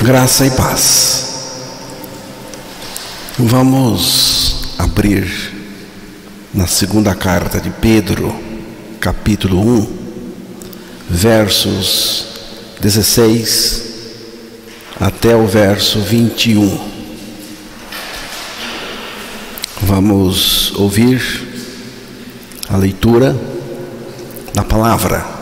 Graça e paz. Vamos abrir na segunda carta de Pedro, capítulo 1, versos 16 até o verso 21. Vamos ouvir a leitura da palavra.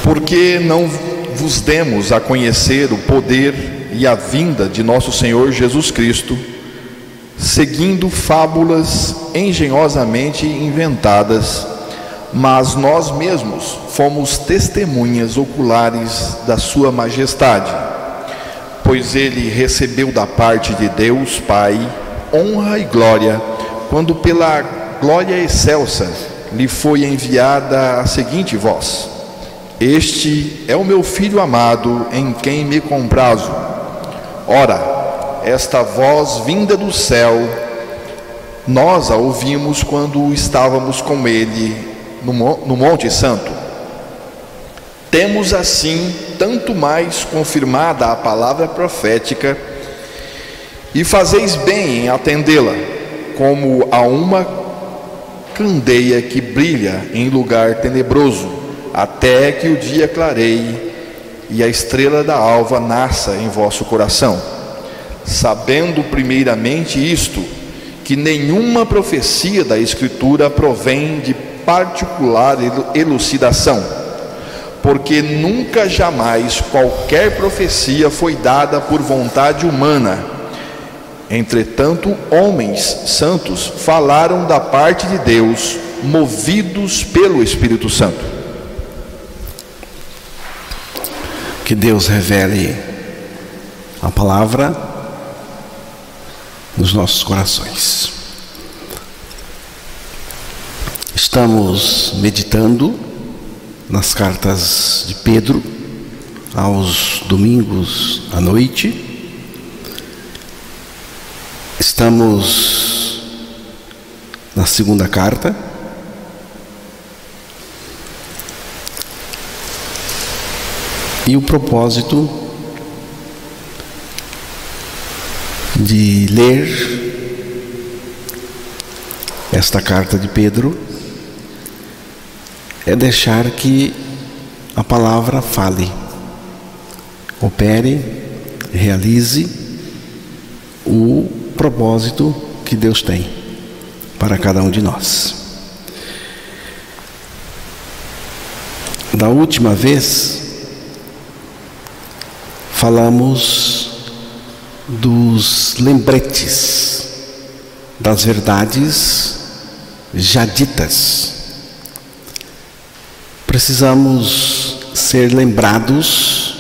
Porque não vos demos a conhecer o poder e a vinda de nosso Senhor Jesus Cristo, seguindo fábulas engenhosamente inventadas, mas nós mesmos fomos testemunhas oculares da sua majestade. Pois ele recebeu da parte de Deus Pai honra e glória, quando pela glória excelsa lhe foi enviada a seguinte voz: Este é o meu Filho amado, em quem me comprazo. Ora, esta voz vinda do céu, nós a ouvimos quando estávamos com ele no Monte Santo. Temos assim tanto mais confirmada a palavra profética, e fazeis bem em atendê-la, como a uma candeia que brilha em lugar tenebroso, até que o dia clareie e a estrela da alva nasça em vosso coração, sabendo primeiramente isto, que nenhuma profecia da Escritura provém de particular elucidação, porque nunca jamais qualquer profecia foi dada por vontade humana. Entretanto, homens santos falaram da parte de Deus, movidos pelo Espírito Santo. Que Deus revele a palavra nos nossos corações. Estamos meditando nas cartas de Pedro aos domingos à noite. Estamos na segunda carta. E o propósito de ler esta carta de Pedro é deixar que a palavra fale, opere, realize o propósito que Deus tem para cada um de nós. Da última vez, falamos dos lembretes, das verdades já ditas. Precisamos ser lembrados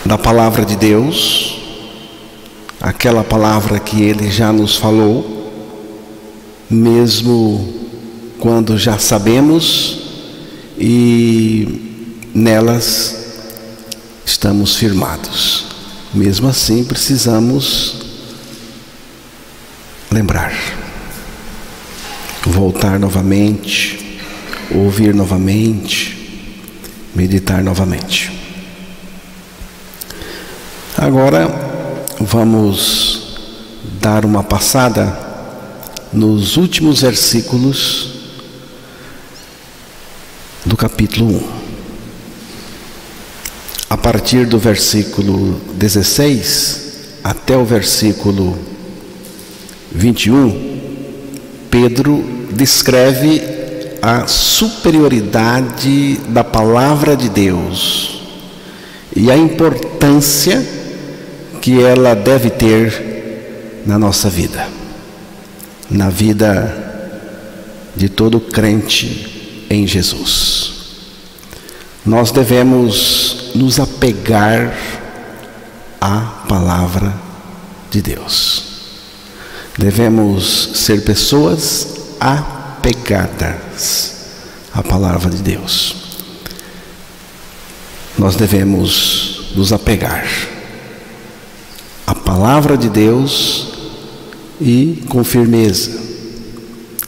da palavra de Deus, aquela palavra que Ele já nos falou, mesmo quando já sabemos e nelas estamos firmados. Mesmo assim, precisamos lembrar, voltar novamente, ouvir novamente, meditar novamente. Agora vamos dar uma passada nos últimos versículos do capítulo 1. A partir do versículo 16 até o versículo 21, Pedro descreve a superioridade da palavra de Deus e a importância que ela deve ter na nossa vida, na vida de todo crente em Jesus. Nós devemos nos apegar à palavra de Deus. Devemos ser pessoas apegadas apegas à palavra de Deus. Nós devemos nos apegar à palavra de Deus e com firmeza,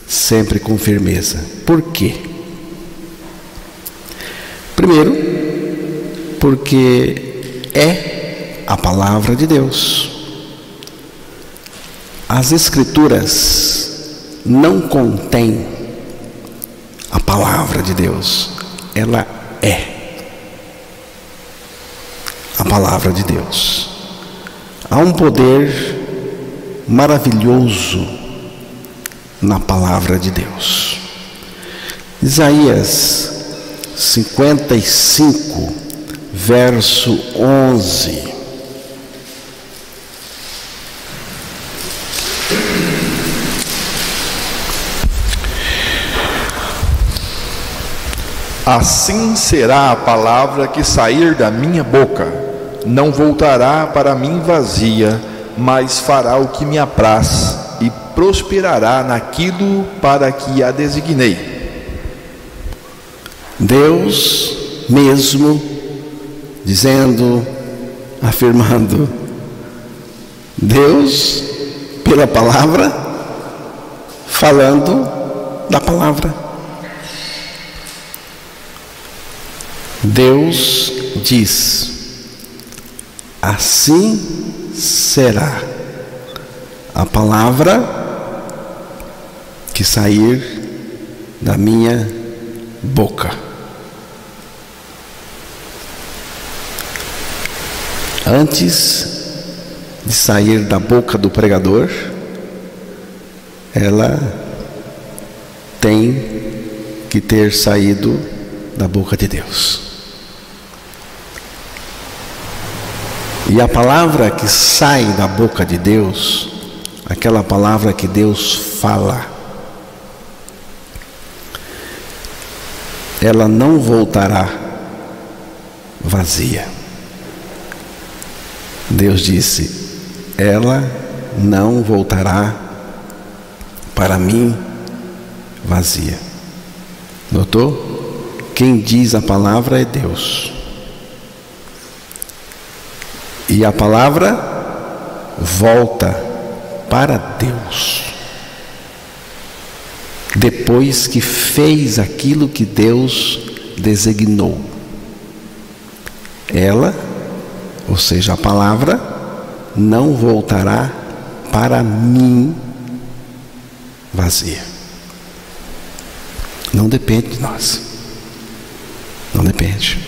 sempre com firmeza. Por quê? Primeiro, porque é a palavra de Deus. As Escrituras não contêm a palavra de Deus, ela é a palavra de Deus. Há um poder maravilhoso na palavra de Deus. Isaías 55, verso 11. Assim será a palavra que sair da minha boca, não voltará para mim vazia, mas fará o que me apraz e prosperará naquilo para que a designei. Deus mesmo dizendo, afirmando, Deus pela palavra, falando da palavra. Deus diz: assim será a palavra que sair da minha boca. Antes de sair da boca do pregador, ela tem que ter saído da boca de Deus. E a palavra que sai da boca de Deus, aquela palavra que Deus fala, ela não voltará vazia. Deus disse: ela não voltará para mim vazia. Notou? Quem diz a palavra é Deus. E a palavra volta para Deus, depois que fez aquilo que Deus designou. Ela, ou seja, a palavra, não voltará para mim vazia. Não depende de nós. Não depende.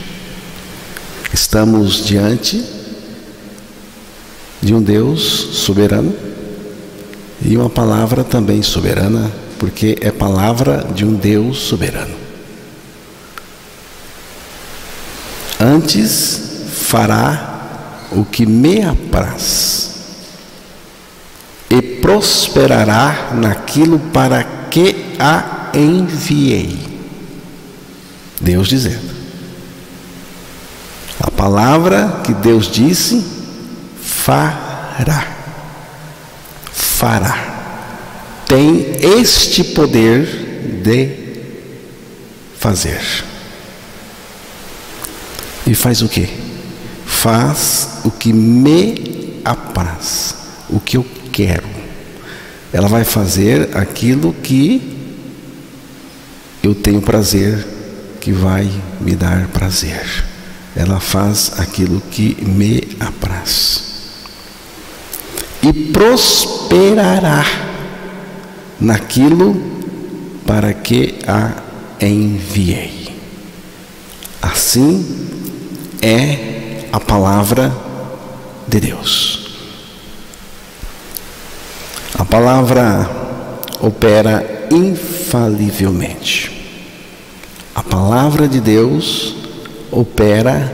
Estamos diante de um Deus soberano e uma palavra também soberana, porque é palavra de um Deus soberano. Antes fará o que me apraz e prosperará naquilo para que a enviei. Deus dizendo. A palavra que Deus disse, fará. Tem este poder de fazer. E faz o quê? Faz o que me apraz, o que eu quero. Ela vai fazer aquilo que eu tenho prazer, que vai me dar prazer. Ela faz aquilo que me apraz. E prosperará naquilo para que a enviei. Assim é a palavra de Deus. A palavra opera infalivelmente. A palavra de Deus opera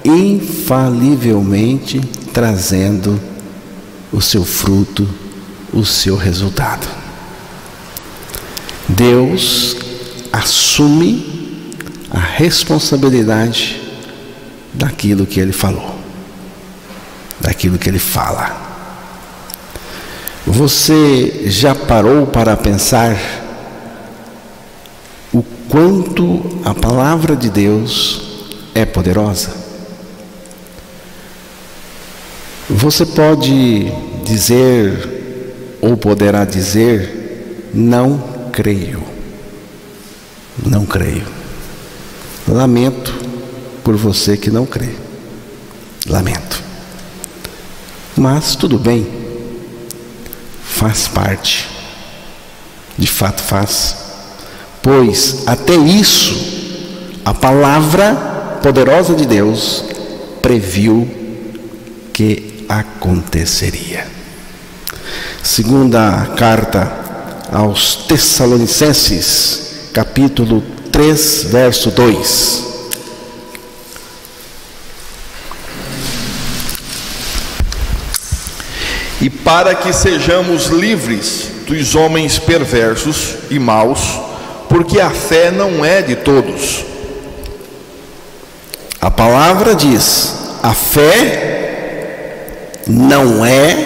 infalivelmente, trazendo o seu fruto, o seu resultado. Deus assume a responsabilidade daquilo que Ele falou, daquilo que Ele fala. Você já parou para pensar quanto a palavra de Deus é poderosa. Você pode dizer, ou poderá dizer, não creio. Não creio. Lamento por você que não crê. Lamento. Mas tudo bem. Faz parte. De fato faz. Pois até isso, a palavra poderosa de Deus previu que aconteceria. Segunda carta aos Tessalonicenses, capítulo 3, verso 2. E para que sejamos livres dos homens perversos e maus, porque a fé não é de todos. A palavra diz: a fé não é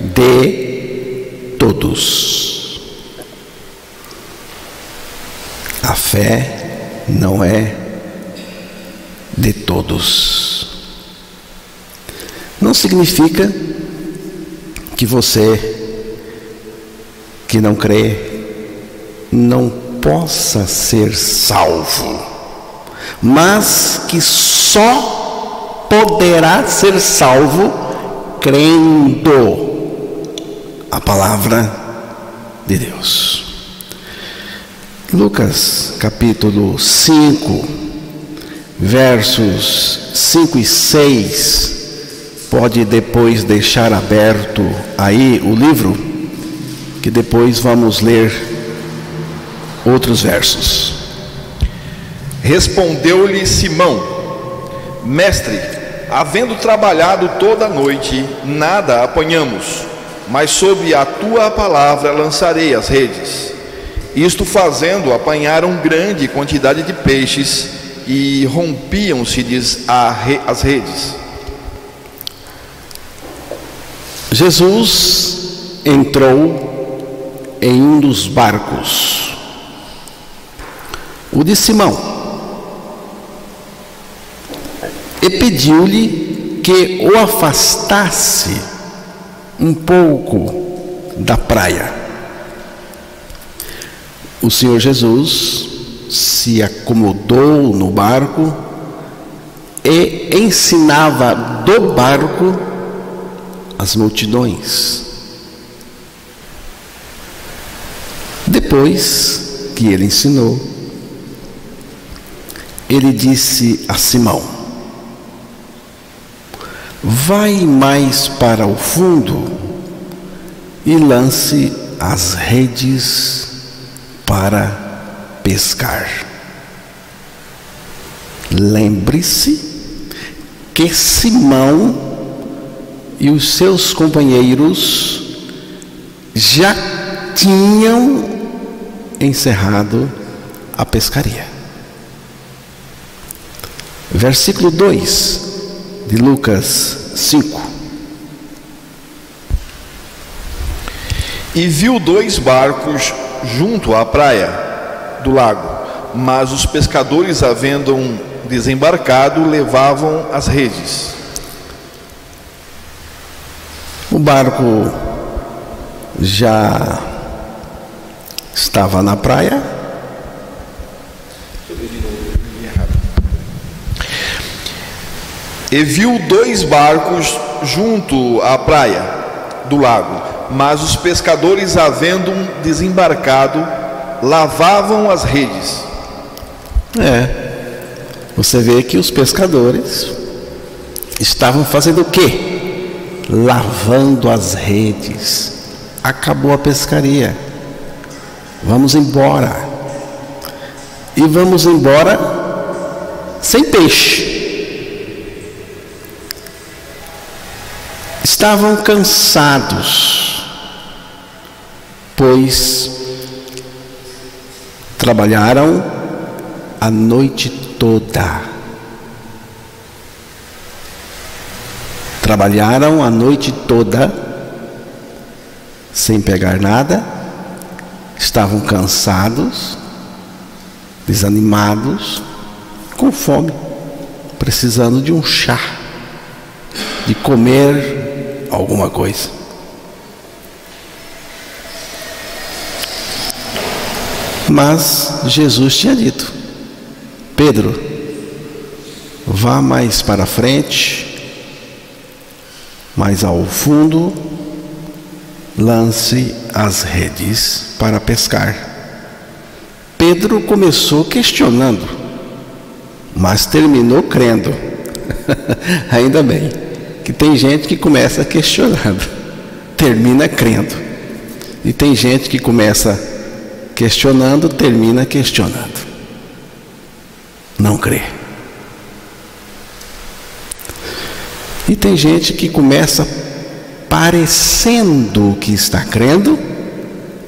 de todos. A fé não é de todos. Não significa que você que não crê não possa ser salvo, mas que só poderá ser salvo crendo a palavra de Deus. Lucas capítulo 5, versos 5 e 6. Pode depois deixar aberto aí o livro, que depois vamos ler outros versos. Respondeu-lhe Simão: Mestre, havendo trabalhado toda a noite, nada apanhamos, mas sob a tua palavra lançarei as redes. Isto fazendo, apanharam grande quantidade de peixes e rompiam-se-lhes as redes. Jesus entrou em um dos barcos, o de Simão, e pediu-lhe que o afastasse um pouco da praia. O Senhor Jesus se acomodou no barco e ensinava do barco as multidões. Depois que ele ensinou, ele disse a Simão: vai mais para o fundo e lance as redes para pescar. Lembre-se que Simão e os seus companheiros já tinham encerrado a pescaria. Versículo 2 de Lucas 5. E viu 2 barcos junto à praia do lago, mas os pescadores, havendo desembarcado, levavam as redes. O barco já estava na praia. E viu 2 barcos junto à praia do lago, mas os pescadores, havendo desembarcado, lavavam as redes. Você vê que os pescadores estavam fazendo o quê? Lavando as redes. Acabou a pescaria. Vamos embora. E vamos embora sem peixe. Estavam cansados, pois trabalharam a noite toda. Trabalharam a noite toda sem pegar nada, estavam cansados desanimados, com fome, precisando de um chá, de comer alguma coisa. Mas Jesus tinha dito: Pedro, vá mais para frente, mais ao fundo, lance as redes para pescar. Pedro começou questionando, mas terminou crendo. Ainda bem que tem gente que começa questionando, termina crendo. E tem gente que começa questionando, termina questionando. Não crê. E tem gente que começa parecendo que está crendo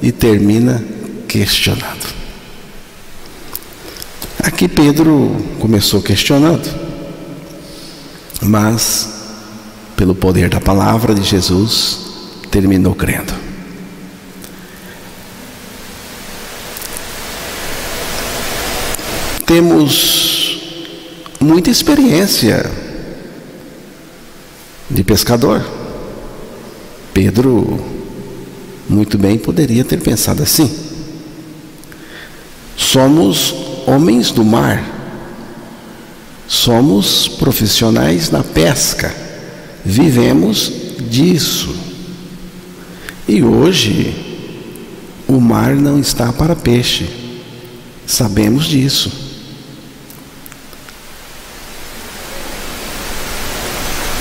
e termina questionando. Aqui Pedro começou questionando, mas pelo poder da palavra de Jesus terminou crendo. Temos muita experiência de pescador. Pedro muito bem poderia ter pensado assim: somos homens do mar, somos profissionais na pesca, vivemos disso. E hoje o mar não está para peixe, sabemos disso.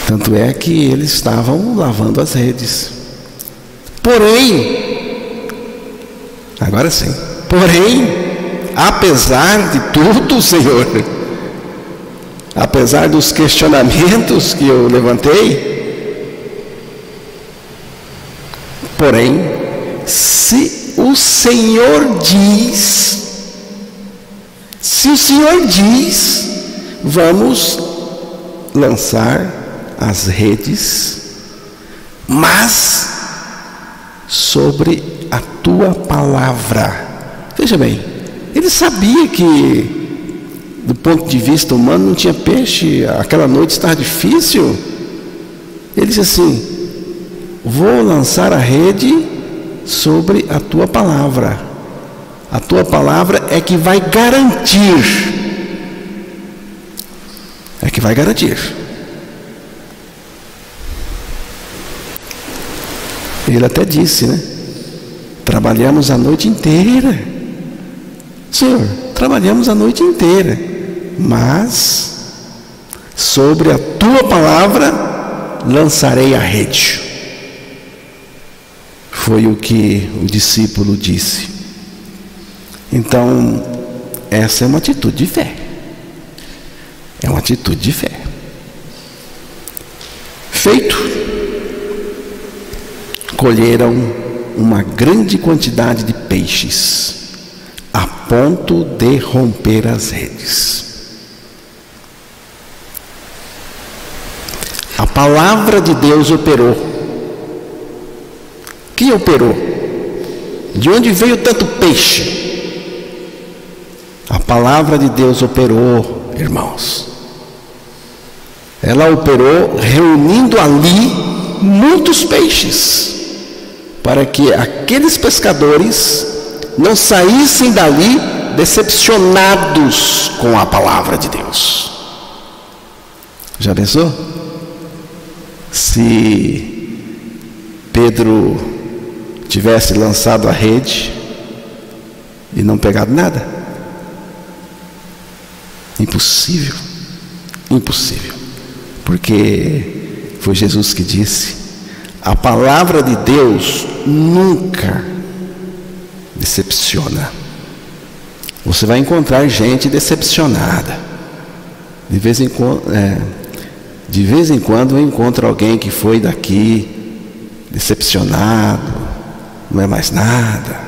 Tanto é que eles estavam lavando as redes. Porém, agora sim, porém, apesar de tudo, Senhor, apesar dos questionamentos que eu levantei, porém, se o Senhor diz, vamos lançar as redes, mas sobre a tua palavra. Veja bem, ele sabia que do ponto de vista humano não tinha peixe, aquela noite estava difícil. Ele disse assim: vou lançar a rede sobre a tua palavra. A tua palavra é que vai garantir. É que vai garantir. Ele até disse, né? Trabalhamos a noite inteira. Senhor, trabalhamos a noite inteira, mas sobre a tua palavra lançarei a rede. Foi o que o discípulo disse. Então, essa é uma atitude de fé. É uma atitude de fé. Feito. Colheram uma grande quantidade de peixes, a ponto de romper as redes. A palavra de Deus operou. Quem operou? De onde veio tanto peixe? A palavra de Deus operou, irmãos. Ela operou reunindo ali muitos peixes, para que aqueles pescadores não saíssem dali decepcionados com a palavra de Deus. Já pensou? Se Pedro tivesse lançado a rede e não pegado nada? Impossível. Impossível. Porque foi Jesus que disse: a palavra de Deus nunca decepciona. Você vai encontrar gente decepcionada. De vez em quando eu encontro alguém que foi daqui decepcionado, não é mais nada.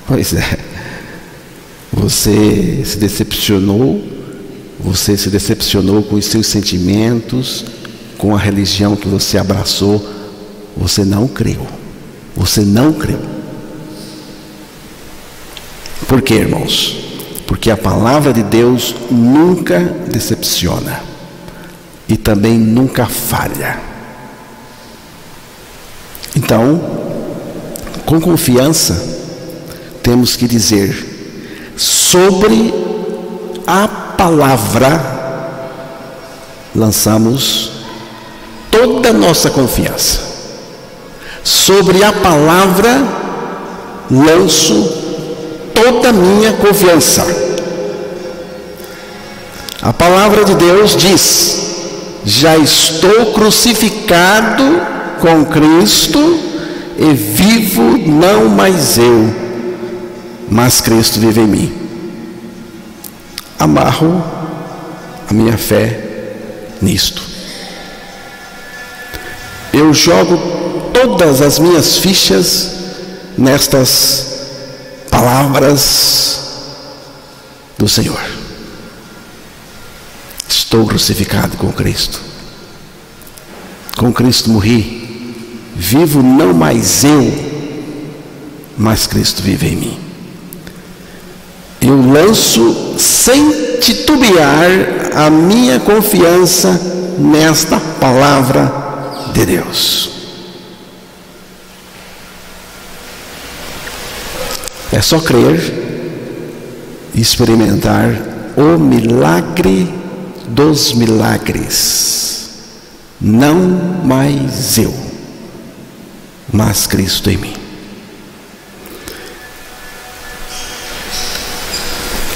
Pois é. Você se decepcionou com os seus sentimentos, com a religião que você abraçou. Você não creu. Você não creu. Por quê, irmãos? porque a palavra de Deus nunca decepciona e também nunca falha. Então, com confiança, temos que dizer: sobre a palavra lançamos toda a nossa confiança. Sobre a palavra lanço toda a minha confiança. A palavra de Deus diz: já estou crucificado com Cristo e vivo não mais eu, mas Cristo vive em mim. Amarro a minha fé nisto. Eu jogo todas as minhas fichas nestas palavras do Senhor. Estou crucificado com Cristo. Com Cristo morri. Vivo não mais eu, mas Cristo vive em mim. Eu lanço sem titubear a minha confiança nesta palavra de Deus. É só crer e experimentar o milagre dos milagres. Não mais eu, mas Cristo em mim.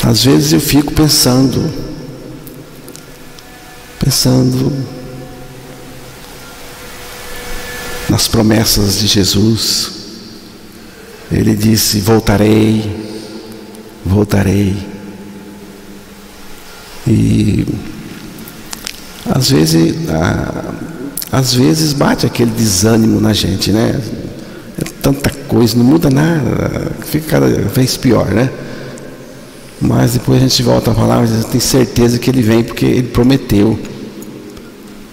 Às vezes eu fico pensando nas promessas de Jesus. Ele disse: voltarei. E às vezes bate aquele desânimo na gente, né? É tanta coisa, não muda nada, fica cada vez pior, né? Mas depois a gente volta a falar: mas eu tenho certeza que Ele vem, porque Ele prometeu.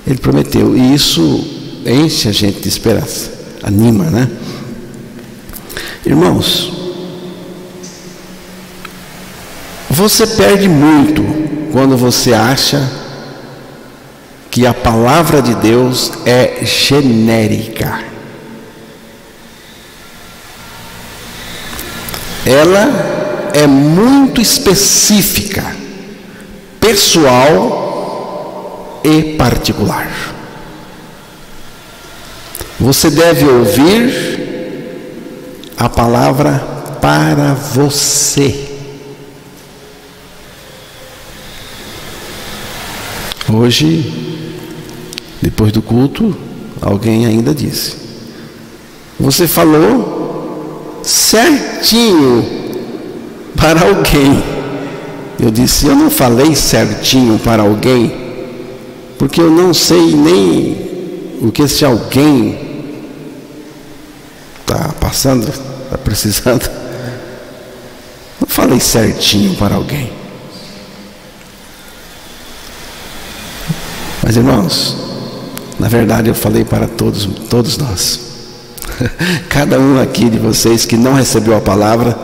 Ele prometeu, e isso enche a gente de esperança, anima, né? Irmãos, você perde muito quando você acha que a palavra de Deus é genérica. Ela é muito específica, pessoal e particular. Você deve ouvir a palavra para você. Hoje, depois do culto, alguém ainda disse: você falou certinho para alguém. Eu disse: eu não falei certinho para alguém, porque eu não sei nem o que esse alguém está passando, está precisando. Não falei certinho para alguém. Mas, irmãos, na verdade eu falei para todos nós. Cada um aqui de vocês que não recebeu a palavra,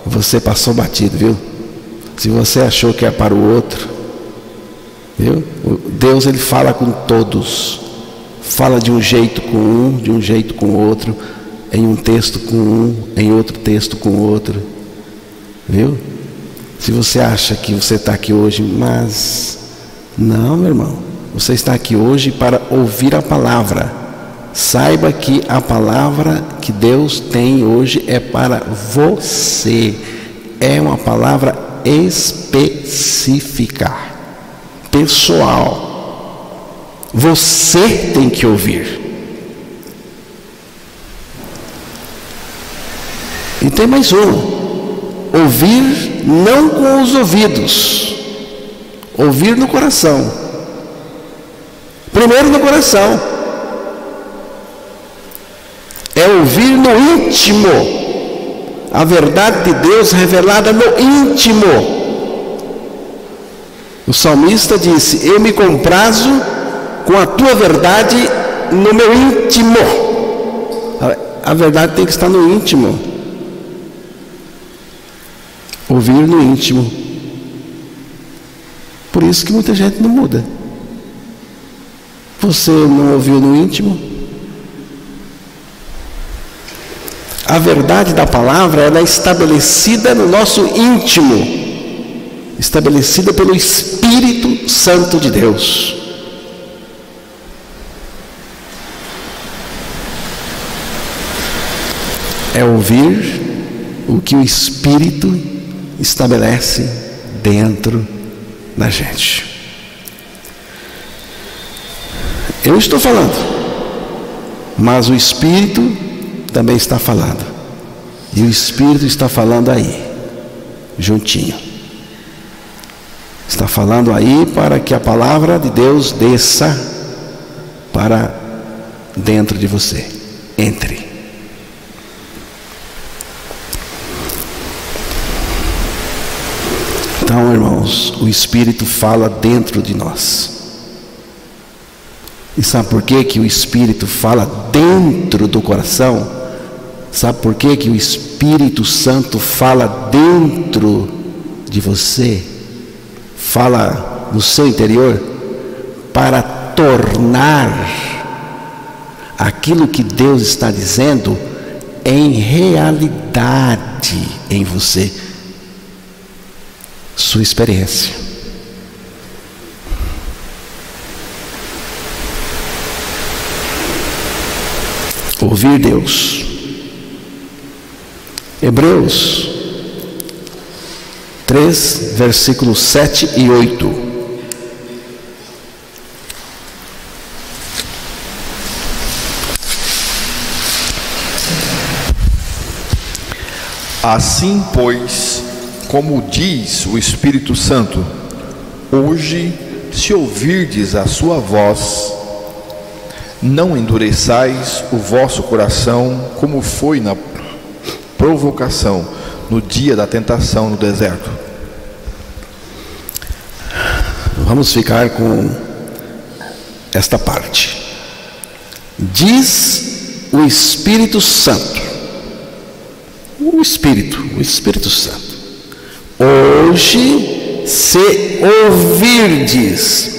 você passou batido, viu? Se você achou que é para o outro, viu? Deus, Ele fala com todos. Fala de um jeito com um, de um jeito com o outro, em um texto com um, em outro texto com o outro, viu? Se você acha que você está aqui hoje, mas não, meu irmão, você está aqui hoje para ouvir a palavra. Saiba que a palavra que Deus tem hoje é para você. É uma palavra específica, pessoal. Você tem que ouvir. E tem mais ouvir não com os ouvidos, ouvir no coração. Primeiro no coração. É ouvir no íntimo a verdade de Deus revelada no íntimo. O salmista disse: eu me comprazo com a tua verdade no meu íntimo. A verdade tem que estar no íntimo. Ouvir no íntimo. Por isso que muita gente não muda. Você não ouviu no íntimo? A verdade da palavra, ela é estabelecida no nosso íntimo, estabelecida pelo Espírito Santo de Deus. É ouvir o que o Espírito estabelece dentro da gente. Eu estou falando, mas o Espírito também está falando. E o Espírito está falando aí, juntinho. Está falando aí para que a palavra de Deus desça para dentro de você. Entre. Então, irmãos, o Espírito fala dentro de nós. E sabe por que que o Espírito fala dentro do coração? Sabe por que que o Espírito Santo fala dentro de você? Fala no seu interior? Para tornar aquilo que Deus está dizendo em realidade em você. Sua experiência. Ouvir Deus. Hebreus 3, versículos 7 e 8. Assim, pois, como diz o Espírito Santo, hoje, se ouvirdes a sua voz, não endureçais o vosso coração, como foi na provocação, no dia da tentação no deserto. Vamos ficar com esta parte. Diz o Espírito Santo, o Espírito Santo, hoje, se ouvirdes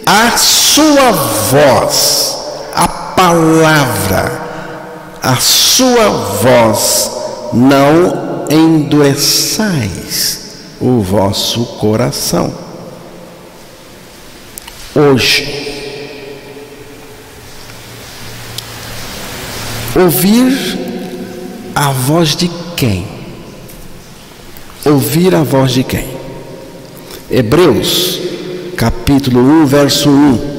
a sua voz, a palavra, a sua voz, não endureçais o vosso coração. Hoje. Ouvir a voz de quem? Ouvir a voz de quem? Hebreus, capítulo 1, verso 1.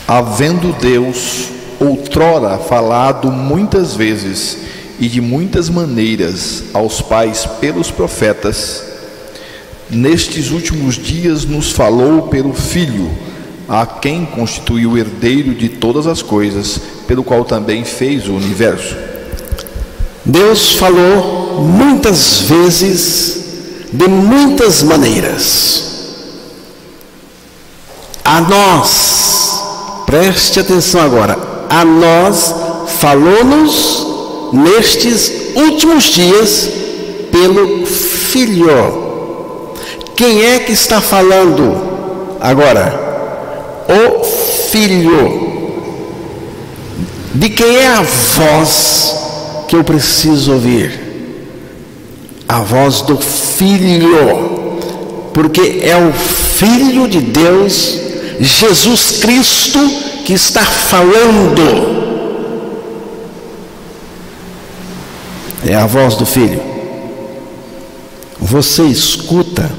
Havendo Deus outrora falado muitas vezes e de muitas maneiras aos pais pelos profetas, nestes últimos dias nos falou pelo Filho, a quem constituiu o herdeiro de todas as coisas, pelo qual também fez o universo. Deus falou muitas vezes, de muitas maneiras. A nós, preste atenção agora, a nós falou-nos nestes últimos dias pelo Filho. Quem é que está falando agora? O Filho. De quem é a voz que eu preciso ouvir? A voz do Filho, porque é o Filho de Deus, Jesus Cristo, que está falando. É a voz do Filho. Você escuta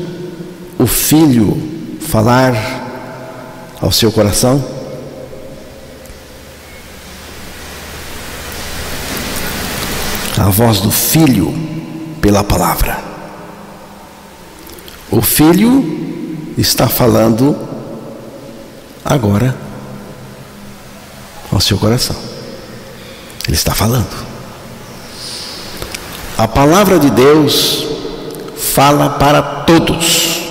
o Filho falar ao seu coração? A voz do Filho pela palavra. O Filho está falando agora ao seu coração. Ele está falando. A palavra de Deus fala para todos,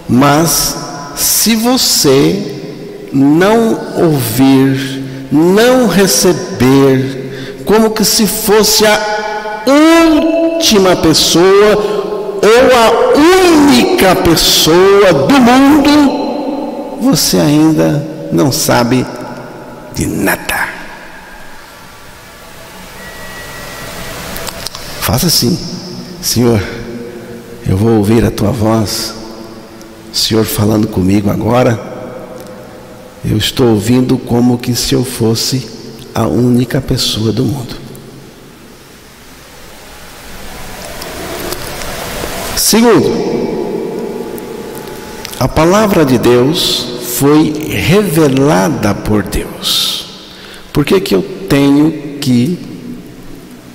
mas se você não ouvir, não receber, como que se fosse a última pessoa ou a única pessoa do mundo, você ainda não sabe de nada. Faça assim: Senhor, eu vou ouvir a tua voz, Senhor falando comigo agora. Eu estou ouvindo como que se eu fosse a única pessoa do mundo. Segundo, a palavra de Deus foi revelada por Deus. Por que que eu tenho que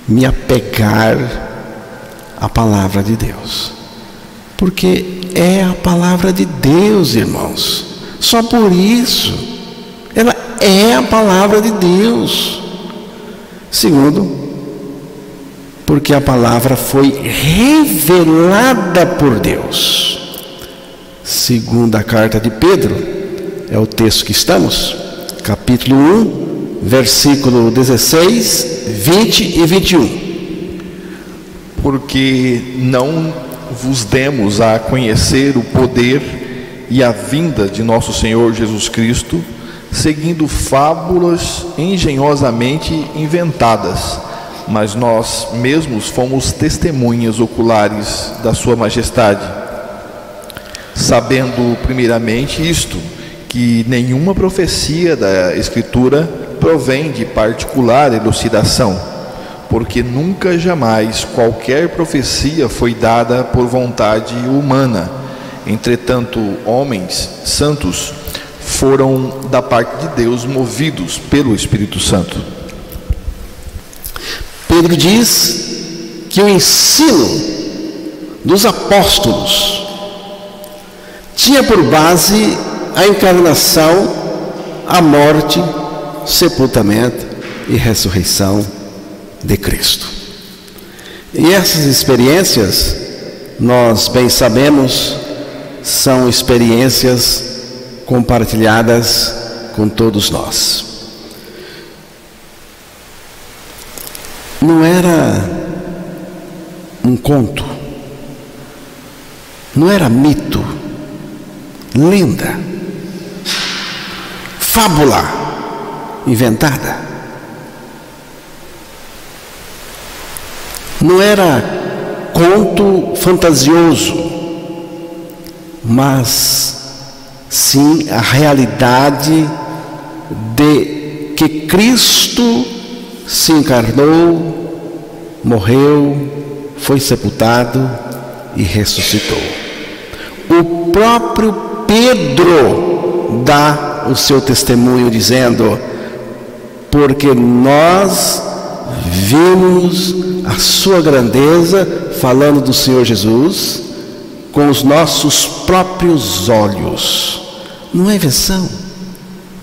me apegar à palavra de Deus? Porque é a palavra de Deus, irmãos. Só por isso, ela é a palavra de Deus. Segundo, porque a palavra foi revelada por Deus. Segunda carta de Pedro, é o texto que estamos, capítulo 1, versículo 16, 20 e 21. Porque não vos demos a conhecer o poder e a vinda de nosso Senhor Jesus Cristo, seguindo fábulas engenhosamente inventadas, mas nós mesmos fomos testemunhas oculares da sua majestade, sabendo primeiramente isto, que nenhuma profecia da Escritura provém de particular elucidação, porque nunca jamais qualquer profecia foi dada por vontade humana. Entretanto, homens santos foram da parte de Deus movidos pelo Espírito Santo. Pedro diz que o ensino dos apóstolos tinha por base a encarnação, a morte, sepultamento e ressurreição de Cristo. E essas experiências, nós bem sabemos, são experiências compartilhadas com todos nós. Não era um conto, não era mito, lenda, fábula inventada. Não era conto fantasioso, mas sim a realidade de que Cristo se encarnou, morreu, foi sepultado e ressuscitou. O próprio Pedro dá o seu testemunho dizendo: porque nós vimos a sua grandeza, falando do Senhor Jesus, com os nossos próprios olhos. Não é invenção,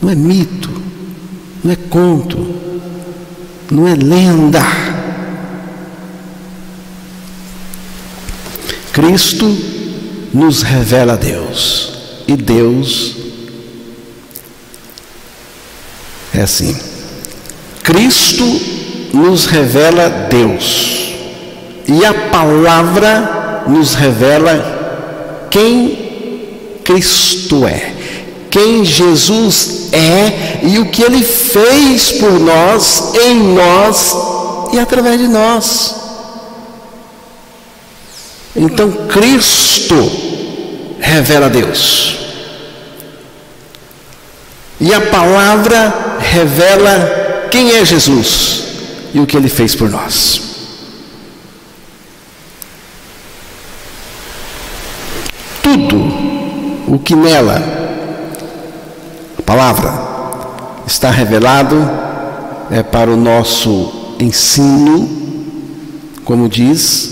não é mito, não é conto, não é lenda. Cristo nos revela a Deus, e Deus é assim. Cristo nos revela Deus, e a palavra nos revela quem Cristo é, quem Jesus é e o que Ele fez por nós, em nós e através de nós. Então Cristo revela Deus, e a palavra revela quem é Jesus e o que Ele fez por nós. Tudo o que nela, a palavra, está revelado é para o nosso ensino, como diz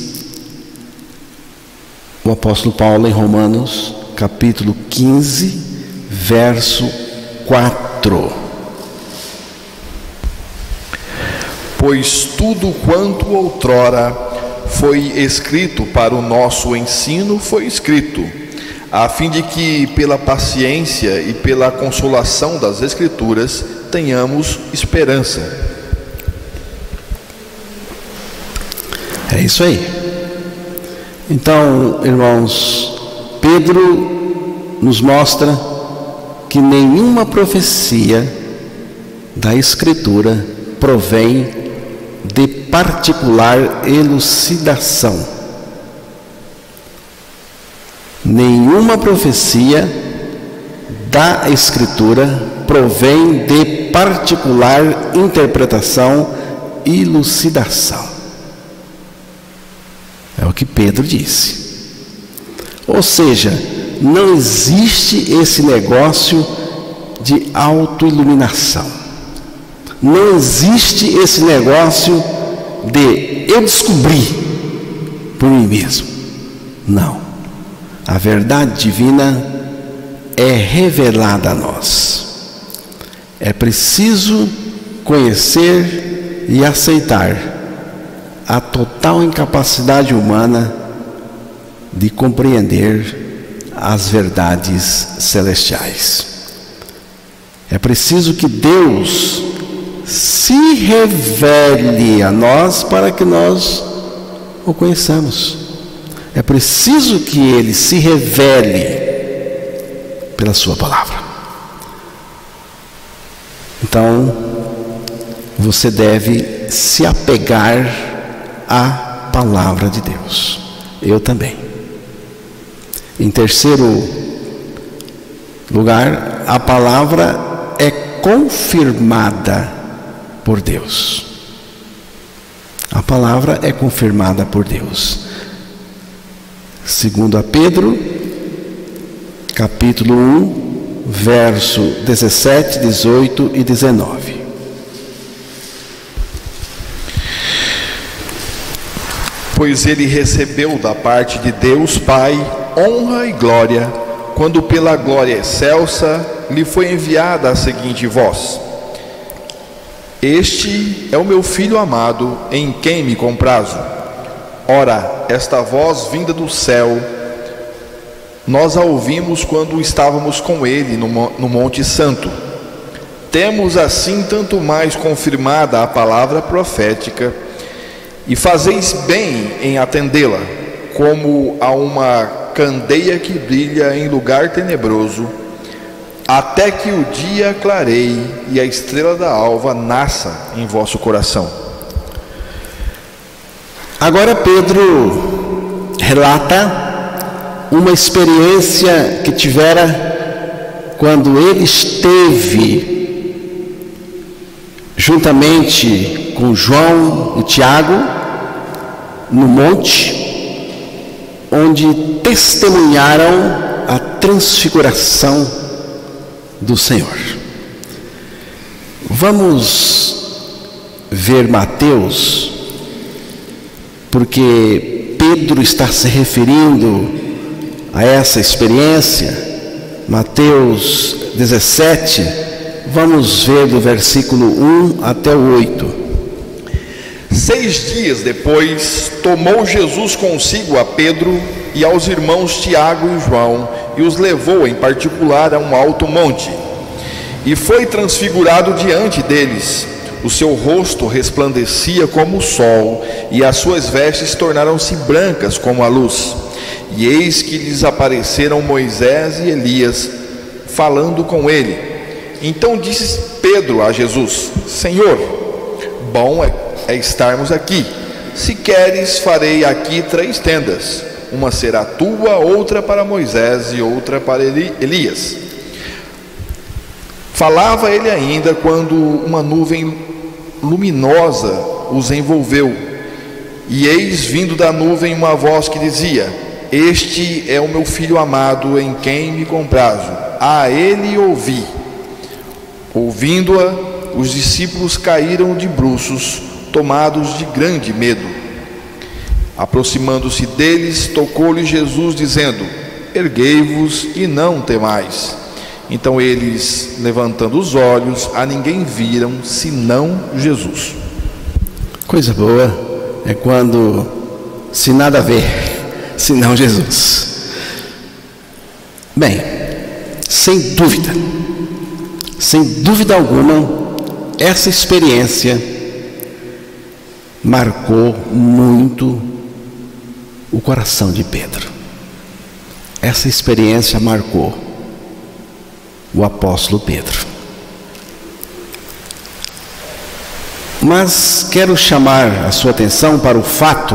o apóstolo Paulo em Romanos, capítulo 15, verso 4. Pois tudo quanto outrora foi escrito para o nosso ensino foi escrito, a fim de que pela paciência e pela consolação das Escrituras tenhamos esperança. É isso aí. Então, irmãos, Pedro nos mostra que nenhuma profecia da Escritura provém de particular elucidação. Nenhuma profecia da Escritura provém de particular interpretação e elucidação. É o que Pedro disse. Ou seja, não existe esse negócio de autoiluminação. Não existe esse negócio de eu descobrir por mim mesmo. Não. A verdade divina é revelada a nós. É preciso conhecer e aceitar a total incapacidade humana de compreender as verdades celestiais. É preciso que Deus se revele a nós para que nós o conheçamos. É preciso que Ele se revele pela sua palavra. Então, você deve se apegar à palavra de Deus. Eu também. Em terceiro lugar, a palavra é confirmada por Deus. A palavra é confirmada por Deus. Segundo a Pedro, capítulo 1, verso 17, 18 e 19. Pois ele recebeu da parte de Deus Pai honra e glória, quando pela glória excelsa lhe foi enviada a seguinte voz: Este é o meu Filho amado, em quem me comprazo. Ora, esta voz vinda do céu, nós a ouvimos quando estávamos com ele no Monte Santo. Temos assim tanto mais confirmada a palavra profética, e fazeis bem em atendê-la, como a uma candeia que brilha em lugar tenebroso, até que o dia clareie e a estrela da alva nasça em vosso coração. Agora Pedro relata uma experiência que tivera quando ele esteve juntamente com João e Tiago no monte, onde testemunharam a transfiguração do Senhor. Vamos ver Mateus, porque Pedro está se referindo a essa experiência. Mateus 17, vamos ver do versículo 1 até o 8. 6 dias depois, tomou Jesus consigo a Pedro e aos irmãos Tiago e João, e os levou em particular a um alto monte, e foi transfigurado diante deles. O seu rosto resplandecia como o sol, e as suas vestes tornaram-se brancas como a luz. E eis que lhes apareceram Moisés e Elias, falando com ele. Então disse Pedro a Jesus: Senhor, bom é estarmos aqui. Se queres, farei aqui 3 tendas. Uma será tua, outra para Moisés e outra para Elias. Falava ele ainda quando uma nuvem luminosa os envolveu. E eis vindo da nuvem uma voz que dizia: Este é o meu Filho amado, em quem me comprazo. A ele ouvi. Ouvindo-a, os discípulos caíram de bruços, tomados de grande medo. Aproximando-se deles, tocou-lhe Jesus, dizendo: Erguei-vos e não temais. Então eles, levantando os olhos, a ninguém viram, senão Jesus. Coisa boa é quando se nada a ver, senão Jesus. Bem, sem dúvida alguma, essa experiência marcou muito o coração de Pedro. Essa experiência marcou o apóstolo Pedro. Mas quero chamar a sua atenção para o fato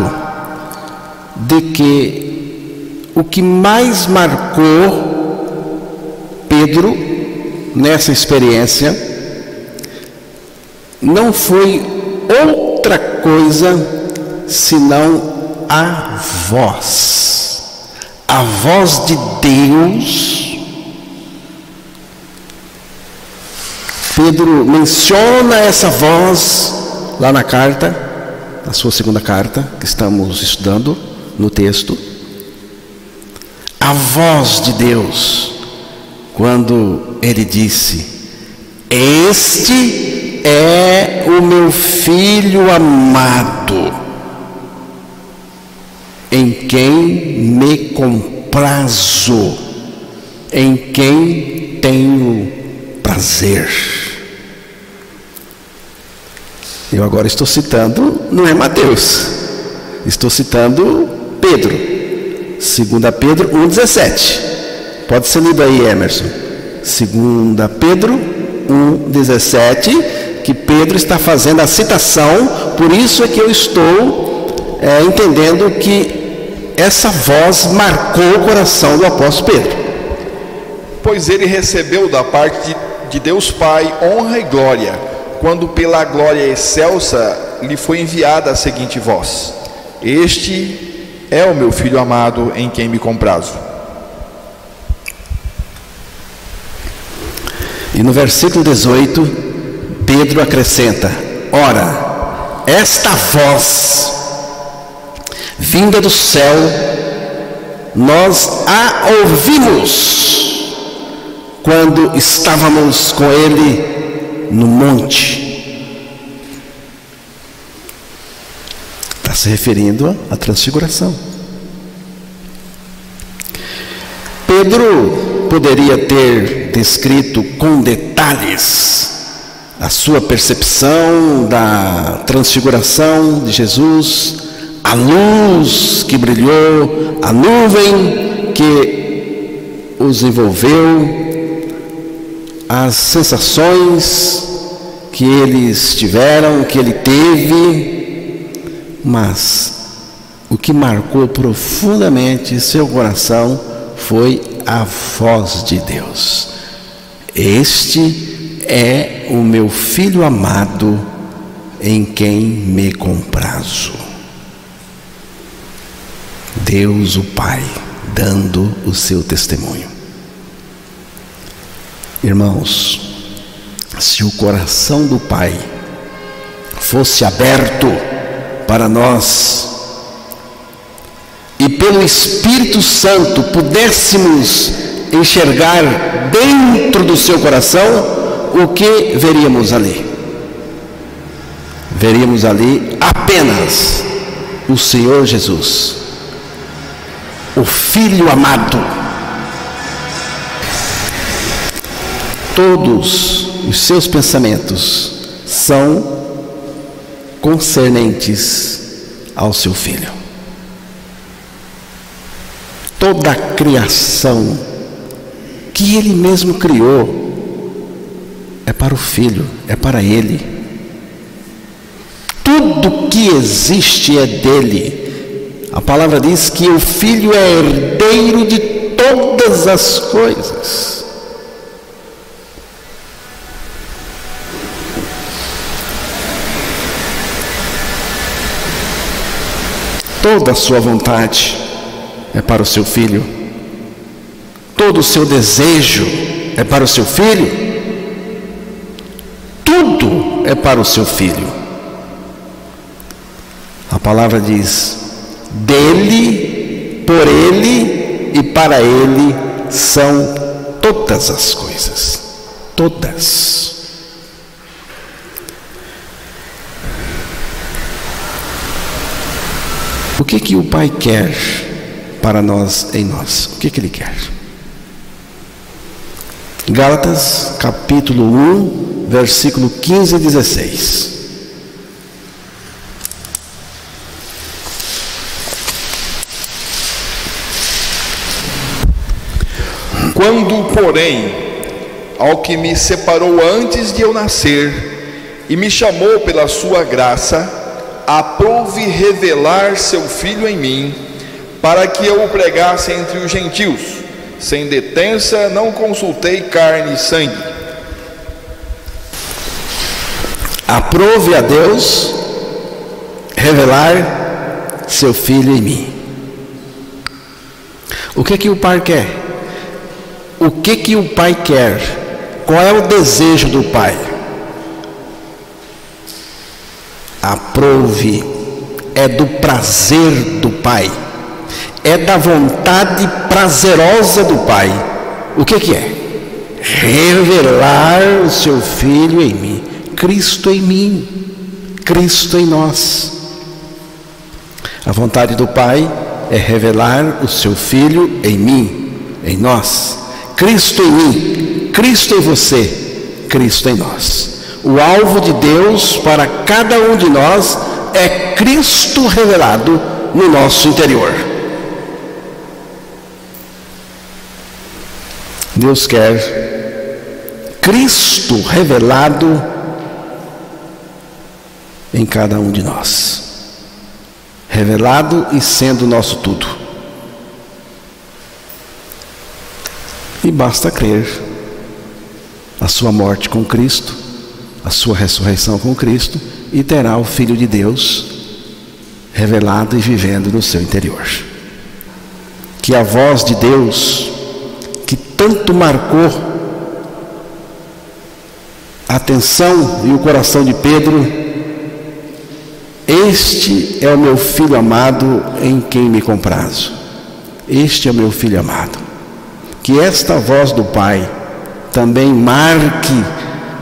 de que o que mais marcou Pedro nessa experiência não foi outra coisa senão a voz de Deus. Pedro menciona essa voz lá na carta, na sua segunda carta, que estamos estudando no texto. A voz de Deus, quando ele disse: este é o meu filho amado, em quem me comprazo, em quem tenho prazer. Eu agora estou citando, não é Mateus, estou citando Pedro, 2 Pedro 1,17. Pode ser lido aí, Emerson. 2 Pedro 1,17, que Pedro está fazendo a citação. Por isso é que eu estou entendendo que essa voz marcou o coração do apóstolo Pedro. Pois ele recebeu da parte de Deus Pai honra e glória, quando pela glória excelsa lhe foi enviada a seguinte voz: este é o meu filho amado, em quem me comprazo. E no versículo 18, Pedro acrescenta: ora, esta voz vinda do céu, nós a ouvimos quando estávamos com ele no monte. Está se referindo à transfiguração. Pedro poderia ter descrito com detalhes a sua percepção da transfiguração de Jesus, a luz que brilhou, a nuvem que os envolveu, as sensações que eles tiveram, que ele teve. Mas o que marcou profundamente seu coração foi a voz de Deus: este é o meu filho amado, em quem me comprazo. Deus o Pai dando o seu testemunho. Irmãos, se o coração do Pai fosse aberto para nós e pelo Espírito Santo pudéssemos enxergar dentro do seu coração, o que veríamos ali? Veríamos ali apenas o Senhor Jesus, o Filho amado. Todos os seus pensamentos são concernentes ao seu Filho. Toda a criação que Ele mesmo criou é para o Filho, é para Ele. Tudo que existe é dele. A palavra diz que o Filho é herdeiro de todas as coisas. Toda a sua vontade é para o seu Filho. Todo o seu desejo é para o seu Filho. Tudo é para o seu Filho. A palavra diz: dele, por ele e para ele são todas as coisas. Todas. O que o Pai quer para nós em nós? O que Ele quer? Gálatas capítulo 1, versículo 15 e 16. Quando, porém, ao que me separou antes de eu nascer e me chamou pela sua graça, aprouve revelar seu Filho em mim, para que eu o pregasse entre os gentios. Sem detença, não consultei carne e sangue. Aprove a Deus revelar seu Filho em mim. O que o Pai quer? O que o Pai quer? Qual é o desejo do Pai? Aprove, é do prazer do Pai, é da vontade prazerosa do Pai. O que é? Revelar o seu Filho em mim, Cristo em mim, Cristo em nós. A vontade do Pai é revelar o seu Filho em mim, em nós. Cristo em mim, Cristo em você, Cristo em nós. O alvo de Deus para cada um de nós é Cristo revelado no nosso interior. Deus quer Cristo revelado em cada um de nós, revelado e sendo nosso tudo. E basta crer a sua morte com Cristo, a sua ressurreição com Cristo, e terá o Filho de Deus revelado e vivendo no seu interior. Que a voz de Deus, que tanto marcou a atenção e o coração de Pedro: este é o meu Filho amado em quem me comprazo. Este é o meu Filho amado. Que esta voz do Pai também marque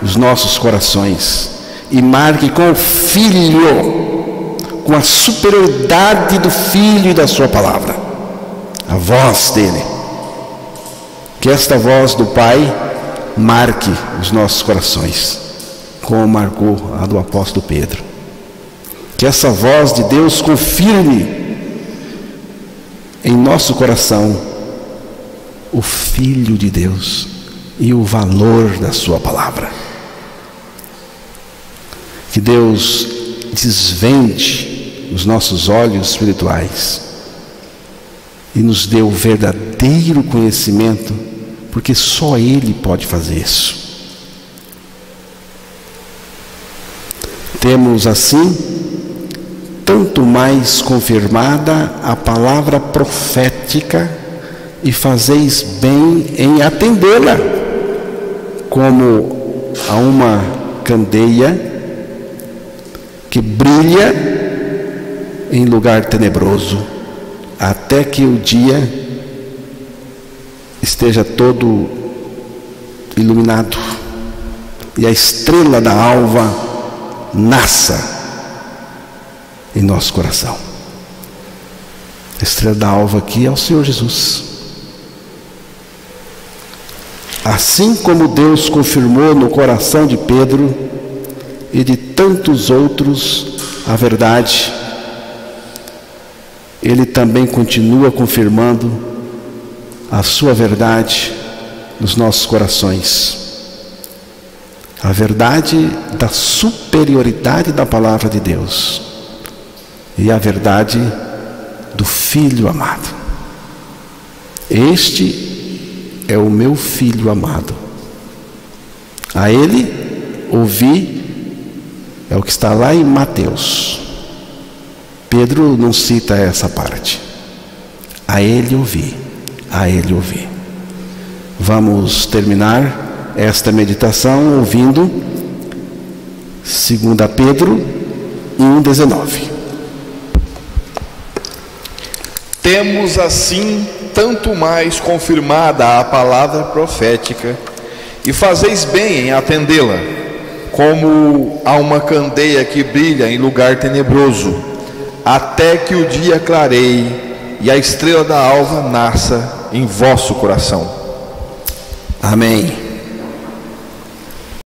os nossos corações, e marque com o Filho, com a superioridade do Filho e da sua palavra, a voz dele. Que esta voz do Pai marque os nossos corações, como marcou a do apóstolo Pedro. Que essa voz de Deus confirme em nosso coração o Filho de Deus e o valor da sua palavra. Que Deus desvende os nossos olhos espirituais e nos dê o verdadeiro conhecimento, porque só Ele pode fazer isso. Temos assim tanto mais confirmada a palavra profética, e fazeis bem em atendê-la, como a uma candeia que brilha em lugar tenebroso, até que o dia esteja todo iluminado e a estrela da alva nasça em nosso coração. A estrela da alva aqui é o Senhor Jesus. Assim como Deus confirmou no coração de Pedro e de tantos outros a verdade, Ele também continua confirmando a sua verdade nos nossos corações. A verdade da superioridade da palavra de Deus e a verdade do Filho amado. Este é o meu Filho amado. A Ele ouvi, é o que está lá em Mateus. Pedro não cita essa parte. A Ele ouvi, a Ele ouvi. Vamos terminar esta meditação ouvindo 2 Pedro 1,19. Temos assim tanto mais confirmada a palavra profética, e fazeis bem em atendê-la, como a uma candeia que brilha em lugar tenebroso, até que o dia clareie e a estrela da alva nasça em vosso coração. Amém.